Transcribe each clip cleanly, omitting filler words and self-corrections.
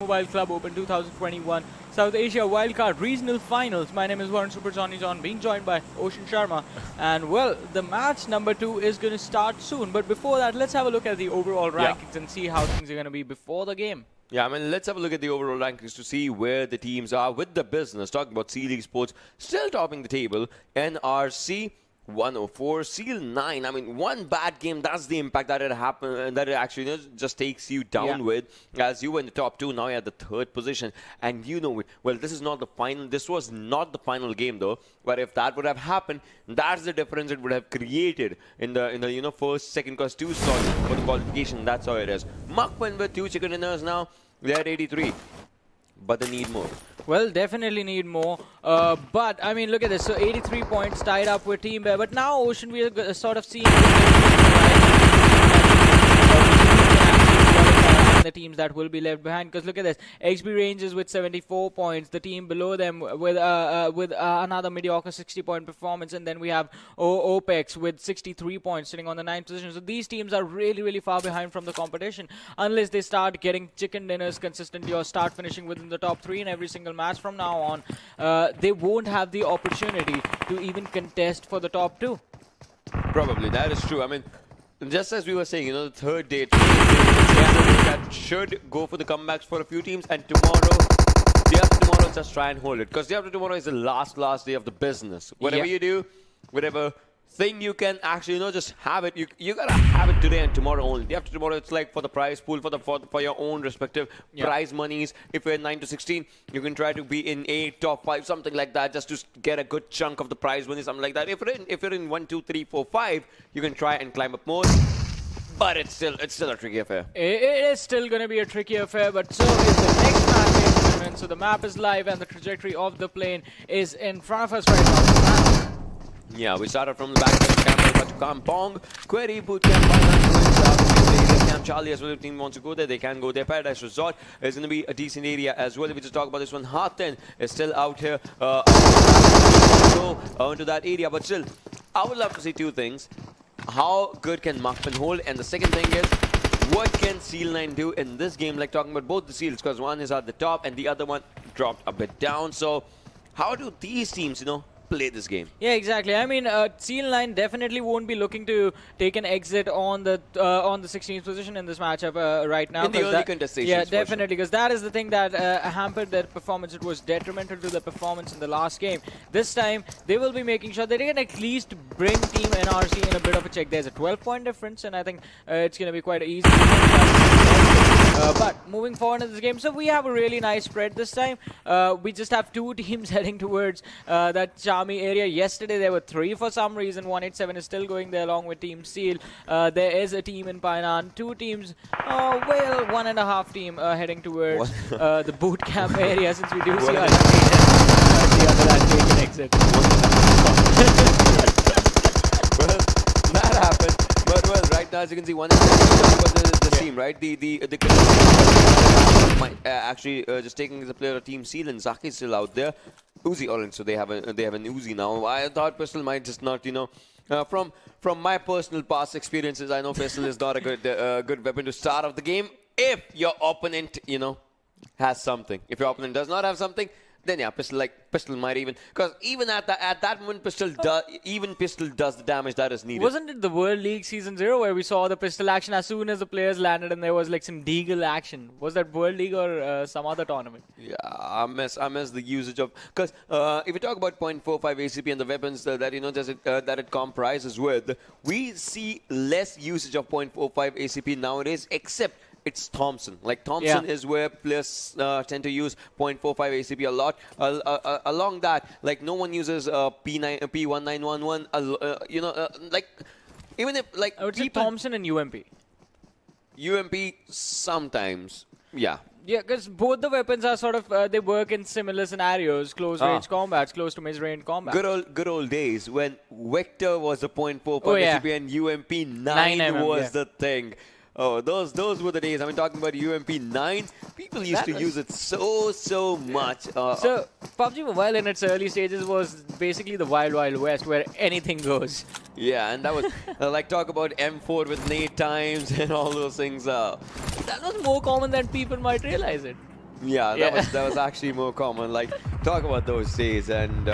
Mobile Club Open 2021 South Asia Wildcard Regional Finals. My name is Warren Super Johnny John, being joined by Ocean Sharma. And well, the match number 2 is going to start soon. But before that, let's have a look at the overall rankings and see how things are going to be before the game. Yeah, I mean, let's have a look at the overall rankings to see where the teams are with the business. Talking about Sea League Sports, still topping the table. NRC 104, Seal 9. I mean, one bad game, that's the impact that it happened, that it actually just takes you down with. As you were in the top 2, now you're at the 3rd position. And you know, well, this is not the final, this was not the final game though. But if that would have happened, that's the difference it would have created in the first, second, because 2 slots for the qualification. That's how it is. Muck went with 2 chicken dinners now. They're at 83. But they need more. Well, definitely need more. But, I mean, look at this. So, 83 points tied up with Team Bear. But now, Ocean, we are sort of seeing the teams that will be left behind. Because look at this. XB Rangers with 74 points. The team below them with another mediocre 60-point performance. And then we have OPEX with 63 points sitting on the 9th position. So, these teams are really, really far behind from the competition. Unless they start getting chicken dinners consistently or start finishing within the top 3 in every single match from now on, they won't have the opportunity to even contest for the top 2. Probably, that is true. I mean, just as we were saying, the third day, that should go for the comebacks for a few teams, and tomorrow, day after tomorrow, just try and hold it. Because day after tomorrow is the last day of the business. Whatever you do, whatever thing you can actually, just have it. You gotta have it today and tomorrow only. Day after tomorrow, it's like for the prize pool, for your own respective prize monies. If you're in 9 to 16, you can try to be in 8, top 5, something like that, just to get a good chunk of the prize money, something like that. If you're in 1, 2, 3, 4, 5, you can try and climb up more. But it's still a tricky affair. It is still going to be a tricky affair, but so is the next match, ladies and gentlemen. So the map is live and the trajectory of the plane is in front of us right now. Yeah, we started from the back of the camera to Kampong. Query, Bootcamp, Finance, Camp Charlie as well. If the team wants to go there, they can go there. Paradise Resort is going to be a decent area as well. If we just talk about this one, Harten is still out here. Go into that area, but still, I would love to see 2 things. How good can Muckman hold? And the second thing is, what can Seal 9 do in this game? Like talking about both the Seals, because one is at the top and the other one dropped a bit down. So, how do these teams, play this game? Yeah, exactly. I mean, Seal 9 definitely won't be looking to take an exit on the 16th position in this matchup right now. In the early contestations. Yeah, definitely, because that is the thing that hampered their performance. It was detrimental to the performance in the last game. This time, they will be making sure that they can at least bring Team NRC in a bit of a check. There's a 12-point difference, and I think it's going to be quite easy. But moving forward in this game, so we have a really nice spread this time. We just have 2 teams heading towards that Charmy area. Yesterday there were 3 for some reason. 187 is still going there along with Team Seal. There is a team in Painan. 2 teams, well, 1.5 team heading towards the boot camp area, since we do see the other take an exit. Well, that happened. But well, right now as you can see, one is the team, right? The actually just taking the player of Team Seal, and Zaki is still out there. Uzi orange, so they have an Uzi now. I thought Pistol might just not, from my personal past experiences, I know Pistol is not a good weapon to start off the game if your opponent, has something. If your opponent does not have something, then yeah, Pistol might even, because even at that moment, Pistol does the damage that is needed. Wasn't it the World League Season 0 where we saw the pistol action as soon as the players landed and there was like some deagle action? Was that World League or some other tournament? Yeah, I miss the usage of, because if we talk about 0.45 ACP and the weapons that that it comprises with, we see less usage of 0.45 ACP nowadays, except it's Thompson. Like Thompson is where players tend to use 0.45 ACP a lot. Along that, like no one uses P1911. Like even if like I would say Thompson and UMP. UMP sometimes, yeah. Yeah, because both the weapons are sort of they work in similar scenarios: close range combats, close to mid-range combats. Good old days when Vector was the 0.45 ACP and UMP 9 was the thing. Oh, those were the days. I mean, talking about UMP 9, people used to use it so much. So, PUBG Mobile in its early stages was basically the Wild Wild West, where anything goes. Yeah, and that was like talk about M4 with nade times and all those things. That was more common than people might realize it. Yeah, that was actually more common. Like, talk about those days and.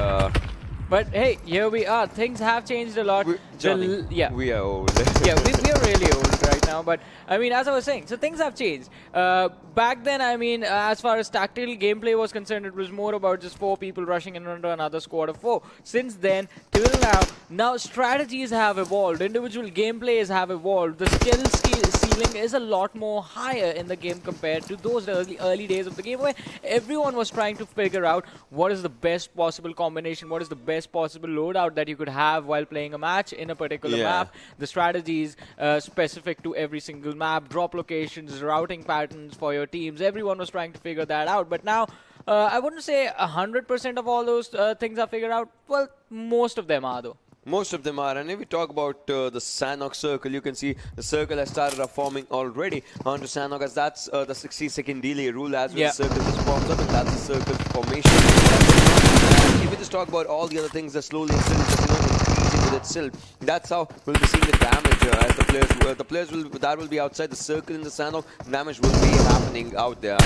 But hey, here we are. Things have changed a lot. Johnny, Yeah. we are old. Yeah, we are really old right now. But I mean, as I was saying, so things have changed. Back then, I mean, as far as tactical gameplay was concerned, it was more about just 4 people rushing in under another squad of 4. Since then, till now strategies have evolved. Individual gameplays have evolved. The skill ceiling is a lot more higher in the game compared to those early days of the game where everyone was trying to figure out what is the best possible combination, what is the best possible loadout that you could have while playing a match in a particular map, the strategies specific to every single map, drop locations, routing patterns for your teams. Everyone was trying to figure that out. But now, I wouldn't say 100% of all those things are figured out. Well, most of them are though. Most of them are, and if we talk about the Sanhok circle, you can see the circle has started forming already onto Sanhok, as that's the 60-second delay rule as well. The circle just forms up, and that's the circle formation. And if we just talk about all the other things that slowly and steadily just, increasing with itself, that's how we'll be seeing the damage as the players will be outside the circle in the Sanhok. Damage will be happening out there.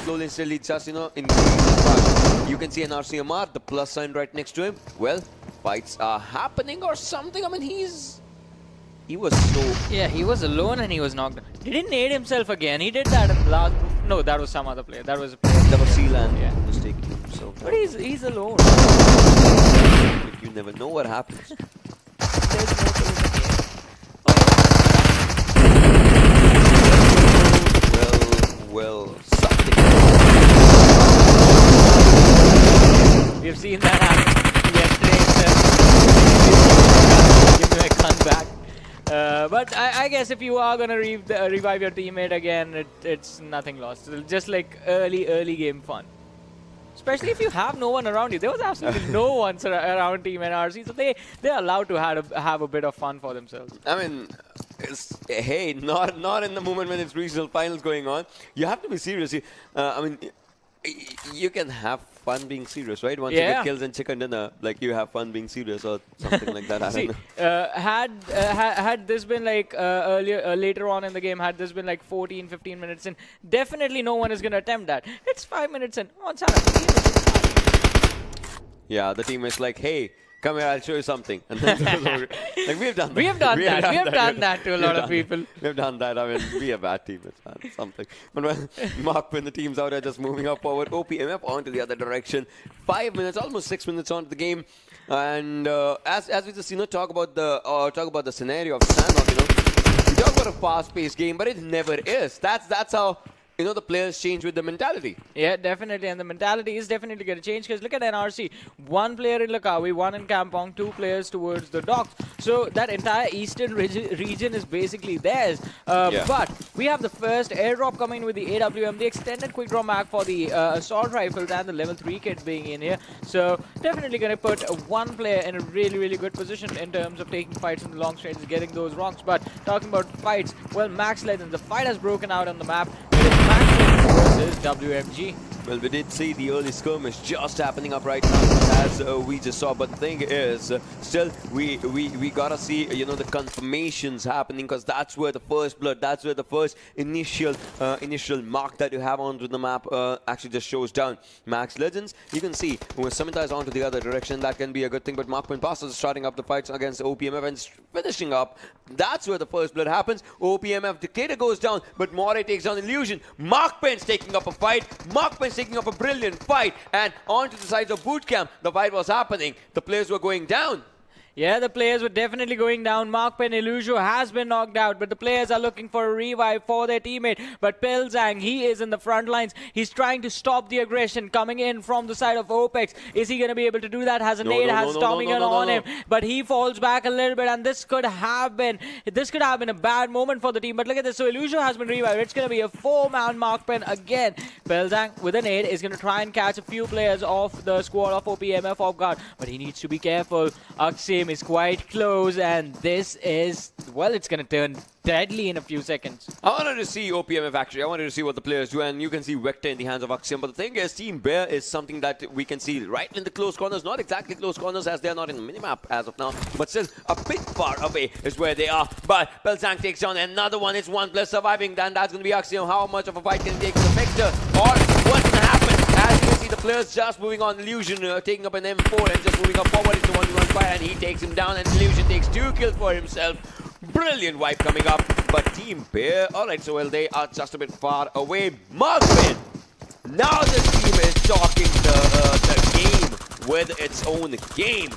Slowly and steadily just, increasing. You can see an RCMR, the plus sign right next to him. Well, fights are happening or something. I mean, he was so... Yeah, he was alone and he was knocked down. He didn't nade himself again. He did that in the last... No, that was some other player. That was a player. That was Sealand. Yeah. Mistaking himself. But he's alone. You never know what happens. There's no clue in the game. Well, something. We've seen that happen yesterday. Give me my gun back. But I guess if you are gonna revive your teammate again, it's nothing lost. Just like early game fun. Especially if you have no one around you. There was absolutely no one around Team NRC, so they're allowed to have a bit of fun for themselves. I mean, hey, not in the moment when it's regional finals going on. You have to be serious. I mean, you can have fun being serious, right? Once you get kills and chicken dinner, like you have fun being serious or something like that. I don't know. Had this been like later on in the game, had this been like 14, 15 minutes in, definitely no one is going to attempt that. It's 5 minutes in. Oh, yeah, the team is like, hey, come here, I'll show you something. And then like, we've done that. We have done that to a lot of people. We've done that. I mean, we are bad teammates, man. Something. But when Mark, when the team's out, are just moving up forward. OPMF onto the other direction. 5 minutes, almost 6 minutes onto the game. And as we just talk about the scenario of Sanhok, we talk about a fast-paced game, but it never is. That's how. The players change with the mentality. Yeah, definitely. And the mentality is definitely going to change because look at NRC. 1 player in Langkawi, 1 in Kampong, 2 players towards the docks. So that entire eastern region is basically theirs. But we have the first airdrop coming with the AWM, the extended quick draw mag for the assault rifles and the level 3 kit being in here. So definitely going to put 1 player in a really good position in terms of taking fights in the long range, getting those rocks. But talking about fights, well, Max Legends, the fight has broken out on the map. Versus WMG. Well, we did see the early skirmish just happening up right now, as we just saw. But the thing is, still, we gotta see, the confirmations happening, because that's where the first blood, that's where the first initial mark that you have onto the map actually just shows down. Max Legends, you can see when Samita is onto the other direction, that can be a good thing. But Markman Passes is starting up the fights against OPMF and finishing up. That's where the first blood happens. OPMF Dictator goes down, but Moray takes down Illusion. Markman's taking up a fight. Markman's taking up a brilliant fight, and onto the sides of boot camp, the fight was happening. The players were going down. Yeah, the players were definitely going down. Markpen Illusion has been knocked out, but the players are looking for a revive for their teammate. But Pilzang, he is in the front lines. He's trying to stop the aggression coming in from the side of OPEX. Is he going to be able to do that? Has a nade, has Storming on him, but he falls back a little bit, and this could have been a bad moment for the team. But look at this. So Illusion has been revived. It's going to be a 4-man Markpen again. Pilzang with a nade is going to try and catch a few players off the squad of OPMF off guard, but he needs to be careful. Aksim is quite close, and this is, well, it's going to turn deadly in a few seconds. I wanted to see OPMF actually. I wanted to see what the players do, and you can see Vector in the hands of Axiom. But the thing is, Team Bear is something that we can see right in the close corners. Not exactly close corners as they are not in the minimap as of now, but still a bit far away is where they are. But Belzang takes down another one. It's 1+ surviving. Then that's going to be Axiom. How much of a fight can he take with Vector? Or what's going to happen? As you can see, the players just moving on. Illusion taking up an M4 and just moving up forward into 1v1 fight, and he takes him down, and Illusion takes 2 kills for himself. Brilliant wipe coming up, but Team Bear, alright, so well, they are just a bit far away. Marksman! Now this team is talking the game with its own game.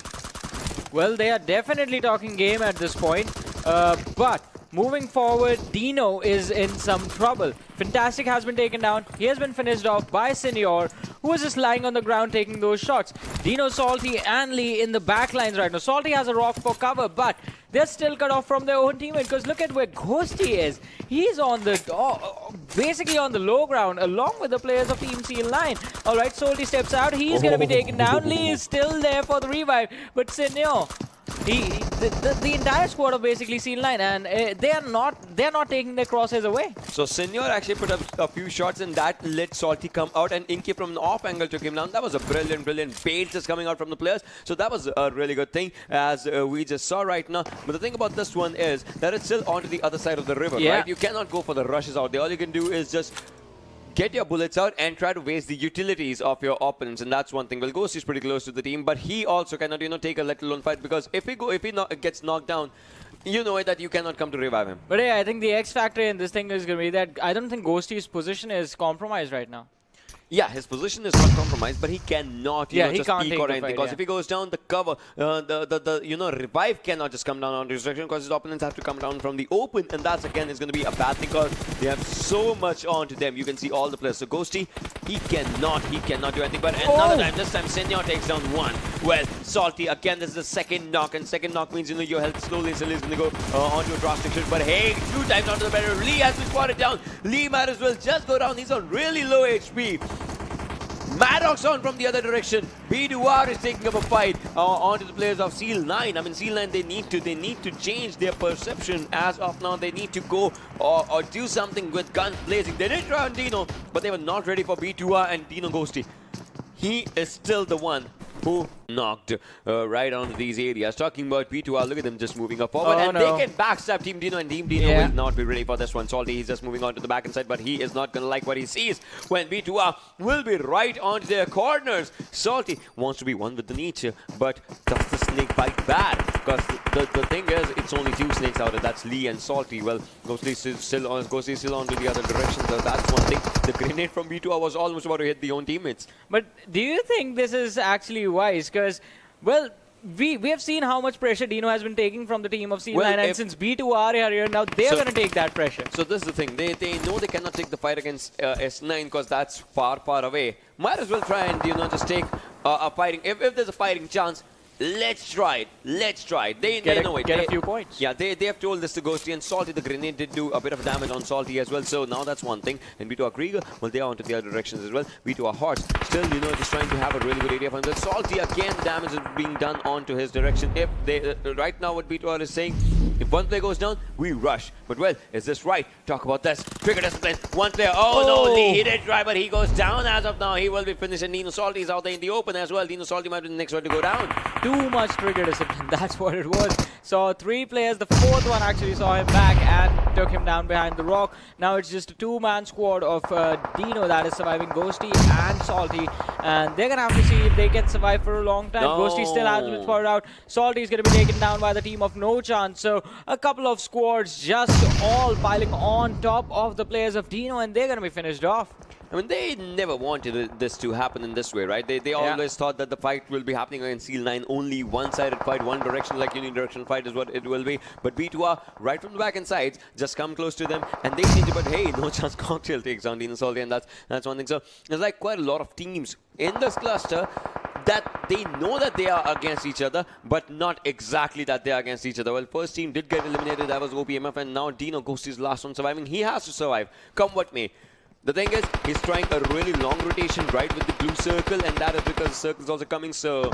Well, they are definitely talking game at this point, but moving forward, Dino is in some trouble. Fantastic has been taken down. He has been finished off by Senior, who is just lying on the ground taking those shots. Dino, Salty, and Lee in the back lines right now. Salty has a rock for cover, but they're still cut off from their own teammate, because look at where Ghosty is. He's on the basically on the low ground along with the players of Team C9. Alright, Salty steps out. He's going to be taken down. Lee is still there for the revive, but Senior, the entire squad of basically C9, and they're not taking their crosshairs away. So Senior actually put up a few shots, and that let Salty come out, and Inky from an off angle took him down. That was a brilliant bait just coming out from the players. So that was a really good thing, as we just saw right now. But the thing about this one is that it's still onto the other side of the river, right? You cannot go for the rushes out there. All you can do is just get your bullets out and try to waste the utilities of your opponents, and that's one thing. Well, Ghost is pretty close to the team, but he also cannot, take a let alone fight, because if he gets knocked down, you know that you cannot come to revive him. But yeah, I think the X factor in this thing is going to be that I don't think Ghosty's position is compromised right now. Yeah, his position is not compromised, but he cannot, he just can't peek or anything. Because if he goes down, the cover, the revive cannot just come down on destruction, because his opponents have to come down from the open, and that's again is going to be a bad thing, because they have so much onto them. You can see all the players. So Ghosty, he cannot do anything. But another time, this time Senior takes down one. Well, Salty again. This is the second knock, and second knock means your health slowly is going to go onto a drastic shift. But hey, 2 times onto the barrier. Lee has been spotted down. Lee might as well just go down. He's on really low HP. Maddox on from the other direction. B2R is taking up a fight onto the players of Seal 9. I mean, Seal 9, they need to change their perception as of now. They need to go or do something with guns blazing. They did try on Dino, but they were not ready for B2R and Dino Ghosty. He is still the one who knocked right onto these areas. Talking about B2R, look at them just moving up forward, and they can backstab Team Dino, and Team Dino will not be ready for this one. Salty, he's just moving on to the back inside, but he is not going to like what he sees when B2R will be right onto their corners. Salty wants to be one with the nature, but does the snake bite bad? Because the thing is, it's only 2 snakes out there. That's Lee and Salty. Well, Ghosty is still on to the other direction, so that's one thing. The grenade from B2R was almost about to hit the own teammates. But do you think this is actually wise? Because, well, we have seen how much pressure Dino has been taking from the team of C9, and since B2R are here, now they're going to take that pressure. So this is the thing. They know they cannot take the fight against S9, because that's far away. Might as well try and, just take a fighting. If there's a fighting chance, let's try it. They know it. Get a few points. Yeah, they have told this to Ghosty, and Salty, the grenade did do a bit of damage on Salty as well. So now that's one thing. And B2R Krieger, well, they are onto the other directions as well. B2R Horse, still, just trying to have a really good area for him. Salty, again, damage is being done onto his direction. If they, right now what B2R is saying, if one player goes down, we rush. But well, is this right? Talk about this. Trigger discipline. One player. Oh no, Lee, he did try, but he goes down as of now. He will be finished, and Dino Salty is out there in the open as well. Dino Salty might be the next one to go down. Too much trigger discipline, that's what it was. Saw 3 players, the 4th one actually saw him back and took him down behind the rock. Now it's just a 2-man squad of Dino that is surviving Ghosty and Salty, and they're gonna have to see if they can survive for a long time. Ghosty still hasn't been spotted out. Salty is gonna be taken down by the team of No Chance. So a couple of squads just all piling on top of the players of Dino, and they're gonna be finished off. I mean, they never wanted this to happen in this way, right? They always thought that the fight will be happening against Seal 9, only one-sided fight, one direction, like unidirectional fight is what it will be. But B2R, right from the back and sides, just come close to them, and they change it. But hey, No Chance Cocktail takes on Dino Salty, and that's one thing. So there's like quite a lot of teams in this cluster that they know that they are against each other, but not exactly that they are against each other. Well, first team did get eliminated, that was OPMF, and now Dino Ghosty's last one surviving. He has to survive, come what may. The thing is, he's trying a really long rotation right with the blue circle, and that is because the circle is also coming. So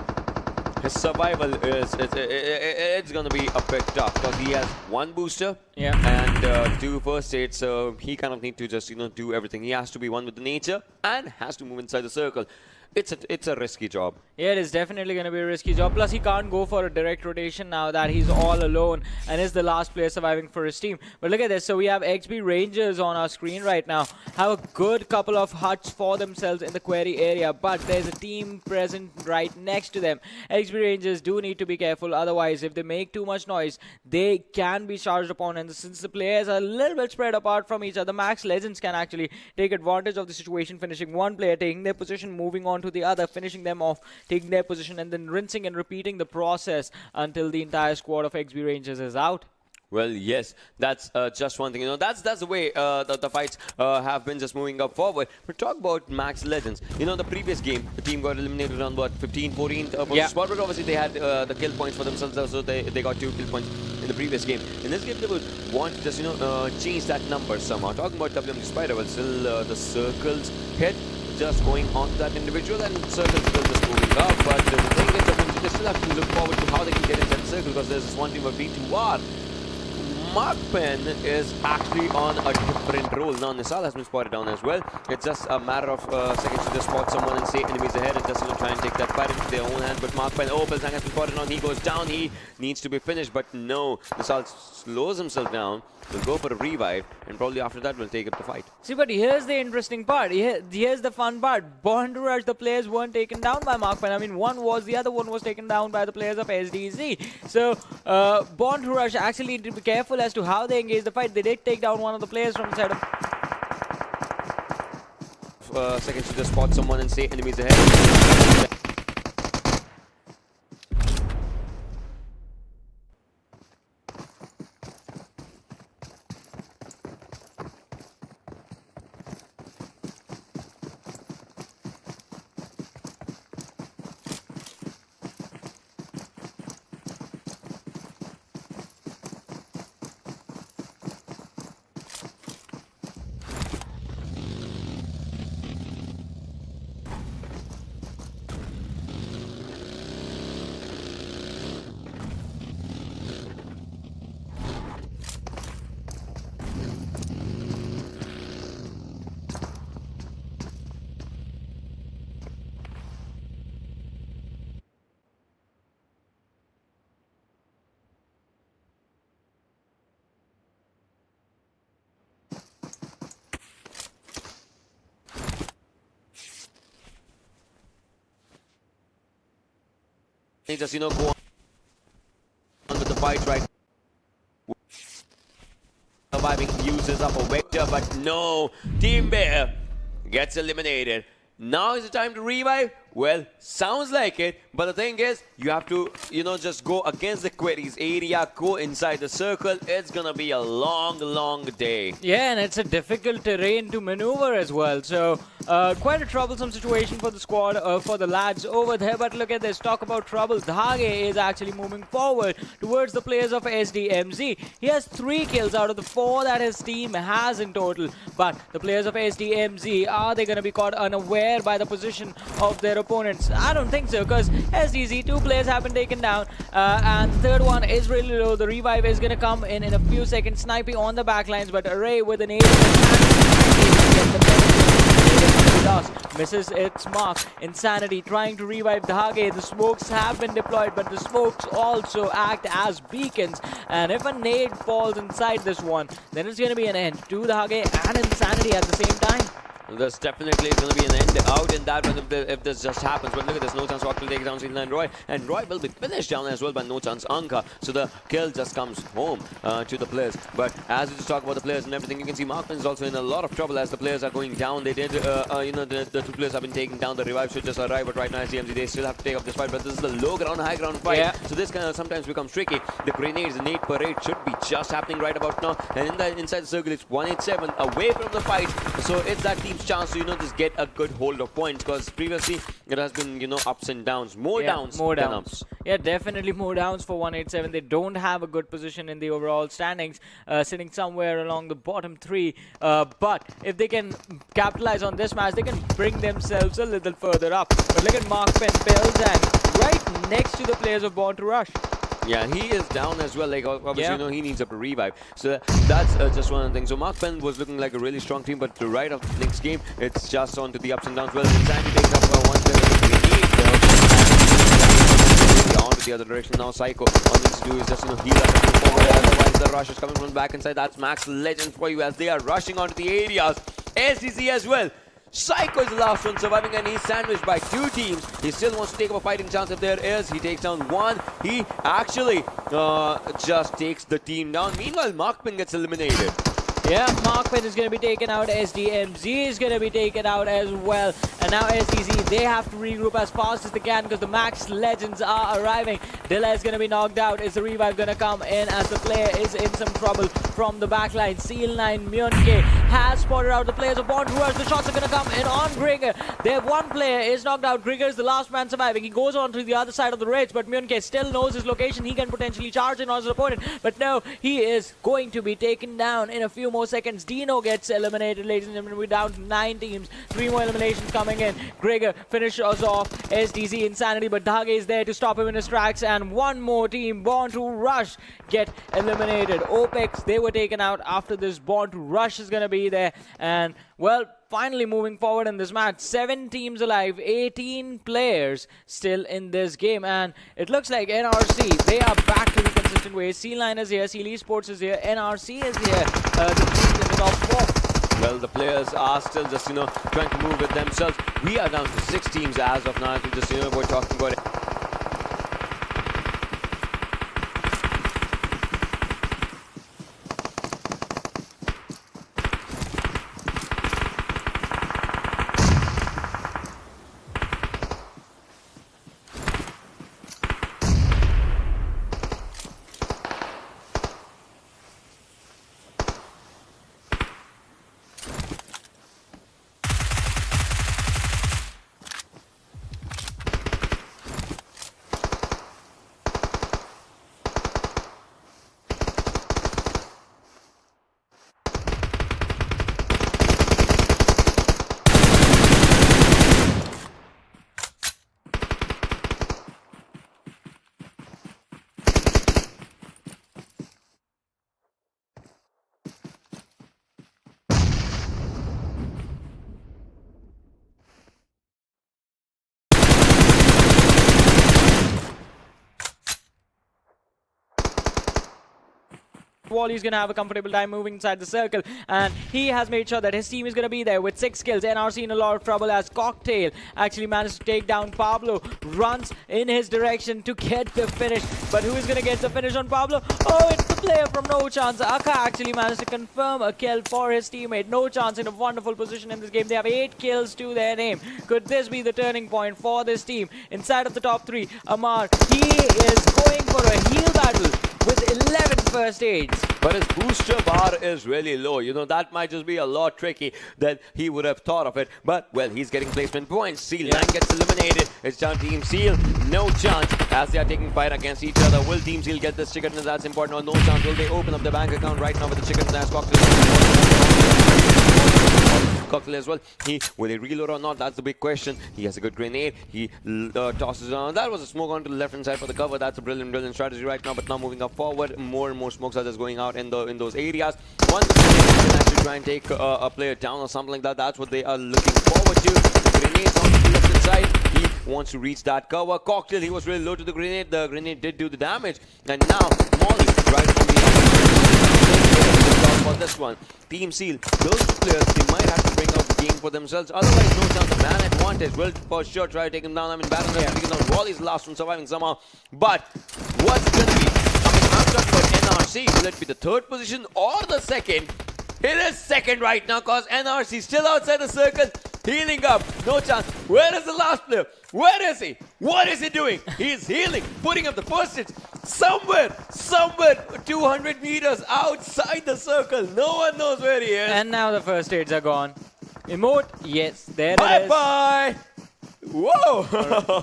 his survival is it's gonna be a bit tough because he has one booster and two first aid, so he kind of need to just do everything. He has to be one with the nature and has to move inside the circle. It's a risky job. Yeah, it is definitely going to be a risky job. Plus, he can't go for a direct rotation now that he's all alone and is the last player surviving for his team. But look at this. So we have XB Rangers on our screen right now. Have a good couple of huts for themselves in the query area, but there's a team present right next to them. XB Rangers do need to be careful. Otherwise, if they make too much noise, they can be charged upon. And since the players are a little bit spread apart from each other, Max Legends can actually take advantage of the situation, finishing one player, taking their position, moving on to the other, finishing them off, taking their position, and then rinsing and repeating the process until the entire squad of XB Rangers is out. Well, yes, that's just one thing. That's the way the fights have been just moving up forward. But talk about Max Legends. The previous game, the team got eliminated on what, 15, 14 spot, but obviously they had the kill points for themselves, so they got 2 kill points in the previous game. In this game, they would want to just change that number somehow. Talking about WMG Spider, well, still the circles hit. Just going on to that individual, and circles still just moving up. But the thing is, they still have to look forward to how they can get into that circle, because there's this one team of B2R. Mark Penn is actually on a different role. Now Nisal has been spotted down as well. It's just a matter of seconds to just spot someone and say enemies ahead and just try and take that fight into their own hands. But Mark Penn, Pilsang has been spotted down. He goes down. He needs to be finished, but no. Nisal slows himself down. Will go for a revive, and probably after that will take up the fight. See, but here's the interesting part. Here's the fun part. Born to Rush, the players weren't taken down by Mark Penn. I mean, the other one was taken down by the players of SDZ. So, Born to Rush actually need to be careful as to how they engage the fight. They did take down one of the players from the side of... seconds to just spot someone and say enemies ahead. Just go on with the fight right. Surviving uses up a vector, but no. Team Bear gets eliminated. Now is the time to revive. Well, sounds like it, but the thing is, you have to, just go against the queries area, go inside the circle. It's gonna be a long, long day. Yeah, and it's a difficult terrain to maneuver as well. So, quite a troublesome situation for the squad, for the lads over there. But look at this, talk about trouble. Dhage is actually moving forward towards the players of SDMZ. He has 3 kills out of the 4 that his team has in total. But the players of SDMZ, are they gonna be caught unaware by the position of their opponents? I don't think so, because SDZ, 2 players have been taken down, and the third one is really low. The revive is going to come in a few seconds. Sniping on the backlines, but Array with an 8 misses its mark. Insanity trying to revive Dhage. The smokes have been deployed, but the smokes also act as beacons, and if a nade falls inside this one, then it's going to be an end to Dhage and Insanity at the same time. There's definitely going to be an end out in that one if this just happens. But look at this, No Chance Rock will take down C9 Roy, and Roy will be finished down as well by No Chance Anka. So the kill just comes home to the players. But as we just talk about the players and everything, you can see Markman is also in a lot of trouble as the players are going down. They did, the 2 players have been taken down. The revive should just arrive, but right now CMC, they still have to take up this fight. But this is the low ground, high ground fight. Yeah. So this kind of sometimes becomes tricky. The grenades, the nade parade should be just happening right about now. And inside the circle, it's 187 away from the fight. So it's that team's chance to just get a good hold of points, because previously it has been ups and downs, more downs than ups. Yeah, definitely more downs for 187. They don't have a good position in the overall standings, sitting somewhere along the bottom 3, but if they can capitalize on this match, they can bring themselves a little further up. But look at Mark Penn builds, and right next to the players of Born to Rush. Yeah, he is down as well. Like, obviously, Yeah. you know, he needs a revive. So that's just one of the things. So Mark Penn was looking like a really strong team, but right after the next game, it's just on to the ups and downs. Well, Sandy takes up one step with the on to the other direction now. Psycho all needs to do is just, you know, heal up and move forward. Otherwise, the rush is coming from the back inside. That's Max Legend for you as they are rushing onto the areas. SDC as well. Psycho is the last one surviving, and he's sandwiched by 2 teams. He still wants to take up a fighting chance if there is. He takes down 1. He actually just takes the team down. Meanwhile, Markman gets eliminated. Yeah, Markman is going to be taken out. SDMZ is going to be taken out as well. And now SDZ, they have to regroup as fast as they can because the Max Legends are arriving. Dilla is going to be knocked out. Is the revive going to come in as the player is in some trouble from the backline? Seal9 Myunke has spotted out the players of Born to Rush. The shots are going to come in on Grigger. They have 1 player is knocked out. Grigger is the last man surviving. He goes on to the other side of the ridge, but Myunke still knows his location. He can potentially charge in on his opponent. But no, he is going to be taken down in a few more seconds. Dino gets eliminated, ladies and gentlemen. We're down to 9 teams. 3 more eliminations coming in. Grigger finishes off SDZ Insanity, but Dhage is there to stop him in his tracks. And 1 more team, Born to Rush, get eliminated. Opex, they were taken out after this. Born to Rush is going to be there. And, well, finally moving forward in this match. 7 teams alive, 18 players still in this game. And it looks like NRC, they are back to the consistent way. Seal9 is here, Seal Esports is here, NRC is here. The teams in the top 4. Well, the players are still just, you know, trying to move with themselves. We are down to 6 teams as of now. We just, you know, we're talking about it. Wally's going to have a comfortable time moving inside the circle, and he has made sure that his team is going to be there with 6 kills. NRC in a lot of trouble as Cocktail actually managed to take down Pablo, runs in his direction to get the finish. But who is going to get the finish on Pablo? Oh, it's the player from No Chance. Aka actually managed to confirm a kill for his teammate. No Chance in a wonderful position in this game. They have 8 kills to their name. Could this be the turning point for this team? Inside of the top 3, Amar, he is going for a heal battle with 11 first aids. But his booster bar is really low. You know, that might just be a lot tricky than he would have thought of it. But, well, he's getting placement points. Seal9 gets eliminated. It's down to Team Seal. No Chance as they are taking fight against each other. Will Team Seal get this chicken? That's important. Or No Chance. Will they open up the bank account right now with the chicken? That's Cocktail as well. Will he reload or not? That's the big question. He has a good grenade. He tosses it on. That was a smoke onto the left hand side for the cover. That's a brilliant strategy right now. But now moving up forward, more and more smokes are just going out in those areas. Once the grenade can actually try and take a player down or something like that, that's what they are looking forward to. The grenades on the left hand side. He wants to reach that cover. Cocktail, he was really low to the grenade. The grenade did do the damage. And now Molly right from the for this one. Team Seal, those 2 players, they might have to bring out the game for themselves. Otherwise, No Chance, the man advantage will for sure try to take him down. I mean, Baron has taken down Wally's the last one surviving somehow. But what's it going to be? I mean, I'm talking about NRC. Will it be the 3rd position or the 2nd? It is 2nd right now because NRC is still outside the circle. Healing up. No Chance. Where is the last player? Where is he? What is he doing? He's healing. Putting up the first hit. Somewhere 200 meters outside the circle. No one knows where he is. And now the first aids are gone. Emote, yes, there Bye it is. bye. Whoa.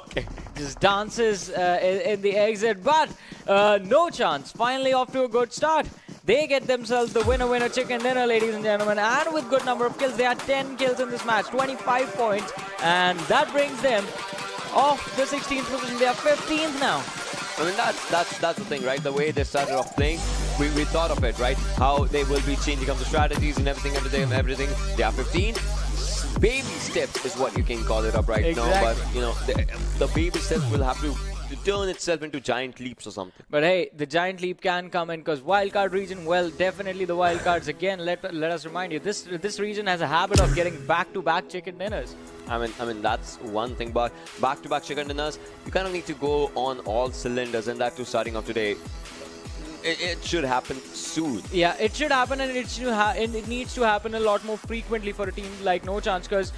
Okay. Just dances in the exit, but No Chance. Finally off to a good start. They get themselves the winner chicken dinner, ladies and gentlemen, and with good number of kills. They had 10 kills in this match, 25 points, and that brings them off the 16th position. They are 15th now. I mean, that's the thing, right? The way they started off playing, we thought of it, right? How they will be changing up the strategies and everything. They are 15. Baby steps is what you can call it up right now. But, you know, the baby steps will have to turn itself into giant leaps or something. But hey, the giant leap can come in because wildcard region, well, definitely the wildcards again. Let us remind you, this region has a habit of getting back-to-back chicken dinners. I mean that's one thing, but back-to-back chicken dinners, you kind of need to go on all cylinders, and that too starting off today. It should happen soon. Yeah, it should happen, and it needs to happen a lot more frequently for a team like No Chance, because